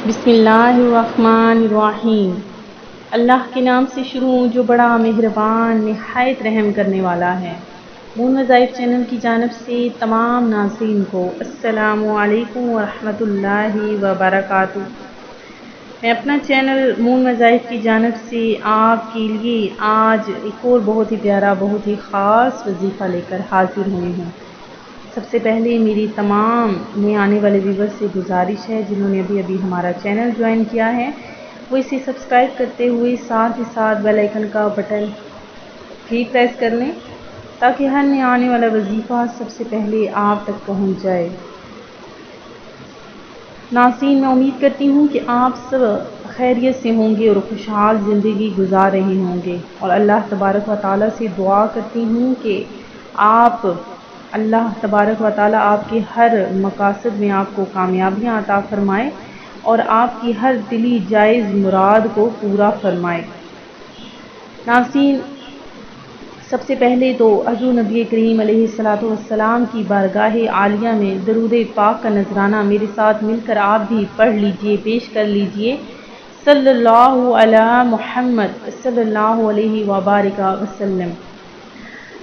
बिस्मिल्लाहिर्रहमानिर्रहीम। अल्लाह के नाम से शुरू हूँ जो बड़ा मेहरबान निहायत रहम करने वाला है। मून वज़ाइफ चैनल की जानिब से तमाम नाज़रीन को अस्सलामु अलैकुम वरहमतुल्लाहि वबरकातुहू। मैं अपना चैनल मून वज़ाइफ की जानिब से आपके लिए आज एक और बहुत ही प्यारा, बहुत ही ख़ास वजीफ़ा लेकर हाजिर हुई हूँ। सबसे पहले मेरी तमाम नए आने वाले व्यूवर्स से गुजारिश है, जिन्होंने अभी अभी हमारा चैनल ज्वाइन किया है वो इसे सब्सक्राइब करते हुए साथ ही साथ बेल आइकन का बटन भी प्रेस कर लें, ताकि हर नए आने वाला वजीफ़ा सबसे पहले आप तक पहुंच जाए। नाज़रीन, मैं उम्मीद करती हूँ कि आप सब खैरियत से होंगे और खुशहाल ज़िंदगी गुजार रहे होंगे, और अल्लाह तबारक व तआला से दुआ करती हूँ कि अल्लाह तबारक व तआला आपके हर मकासद में आपको कामयाबियाँ अता फरमाए और आपकी हर दिली जायज़ मुराद को पूरा फरमाए। नाज़रीन, सबसे पहले तो हज़ूर नबी करीम अलैहिस्सलातु वस्सलाम की बारगाह आलिया में दरूद पाक का नजराना मेरे साथ मिलकर आप भी पढ़ लीजिए, पेश कर लीजिए। सल्लल्लाहु अला मुहम्मद सल्लल्लाहु अलैहि वबारिक वसल्लम।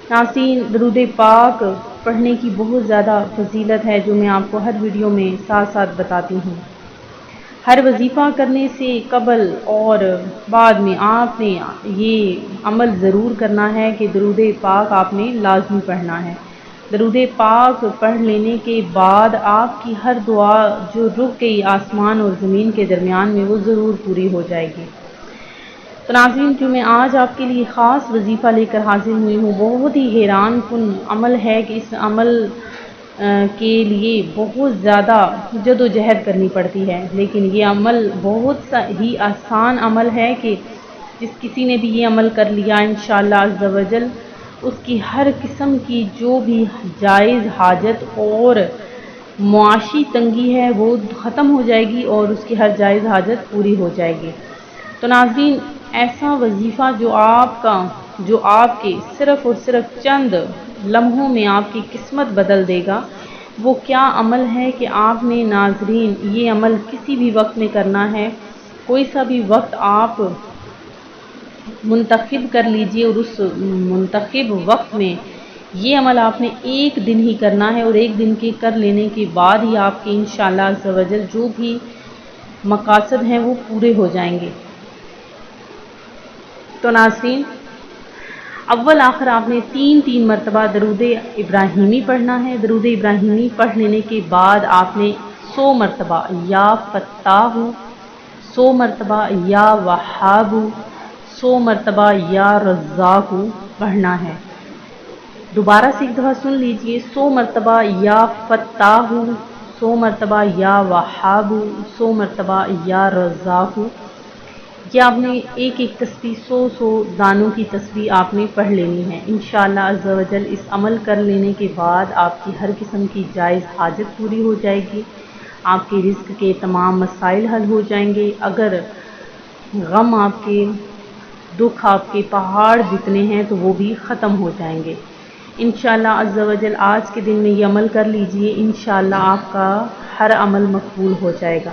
नाज़रीन, दरूद पाक पढ़ने की बहुत ज़्यादा फजीलत है, जो मैं आपको हर वीडियो में साथ साथ बताती हूँ। हर वजीफ़ा करने से कबल और बाद में आपने ये अमल ज़रूर करना है कि दरूद पाक आपने लाजमी पढ़ना है। दरूद पाक पढ़ लेने के बाद आपकी हर दुआ जो रुक गई आसमान और ज़मीन के दरमियान में, वो ज़रूर पूरी हो जाएगी। तो नाज़रीन, जो मैं आज आपके लिए ख़ास वजीफ़ा लेकर हाजिर हुई हूँ, बहुत ही हैरान कुन अमल है कि इस अमल के लिए बहुत ज़्यादा जदोजहद करनी पड़ती है, लेकिन ये अमल बहुत सा ही आसान अमल है कि जिस किसी ने भी ये अमल कर लिया इंशाअल्लाह अज़्ज़ा वजल, उसकी हर किस्म की जो भी जायज़ हाजत और मुआशी तंगी है वो ख़त्म हो जाएगी और उसकी हर जायज़ हाजत पूरी हो जाएगी। तो नाज़रीन, ऐसा वजीफ़ा जो आपके सिर्फ़ और सिर्फ चंद लम्हों में आपकी किस्मत बदल देगा, वो क्या अमल है कि आपने नाज़रीन ये अमल किसी भी वक्त में करना है। कोई सा भी वक्त आप मुंतखब कर लीजिए और उस मुंतखब वक्त में ये अमल आपने एक दिन ही करना है, और एक दिन के कर लेने के बाद ही आपके इंशाअल्लाह अज़्ज़ा वजल जो भी मकासद हैं वो पूरे हो जाएंगे। तो नाज़रीन, अव्वल आखिर आपने तीन मरतबा दरूद इब्राहिमी पढ़ना है। दरूद इब्राहिमी पढ़ लेने के बाद आपने 100 मरतबा या फत्ताहु, 100 मरतबा या वहाबु, 100 मरतबा या रज़्ज़ाक़ु पढ़ना है। दोबारा से एक दफ़ा सुन लीजिए, 100 मरतबा या फत्ताहु, 100 मरतबा या वहाबु, 100 मरतबा या रज़्ज़ाक़ु। ये आपने एक एक तस्बीह 100 दानों की तस्बीह आपने पढ़ लेनी है। इंशाअल्लाह अज़्ज़ा वजल इस अमल कर लेने के बाद आपकी हर किस्म की जायज़ हाजत पूरी हो जाएगी, आपके रिज़्क़ के तमाम मसाइल हल हो जाएंगे। अगर गम आपके, दुख आपके पहाड़ जितने हैं तो वो भी ख़त्म हो जाएंगे इंशाअल्लाह अज़्ज़ा वजल। आज के दिन में ये अमल कर लीजिए, इंशाअल्लाह आपका हर अमल मकबूल हो जाएगा।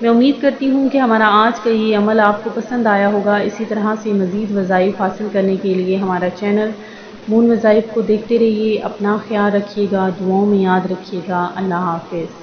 मैं उम्मीद करती हूँ कि हमारा आज का ये अमल आपको पसंद आया होगा। इसी तरह से मज़ीद वज़ाइफ हासिल करने के लिए हमारा चैनल मून वज़ाइफ को देखते रहिए। अपना ख्याल रखिएगा, दुआओं में याद रखिएगा। अल्लाह हाफ़िज़।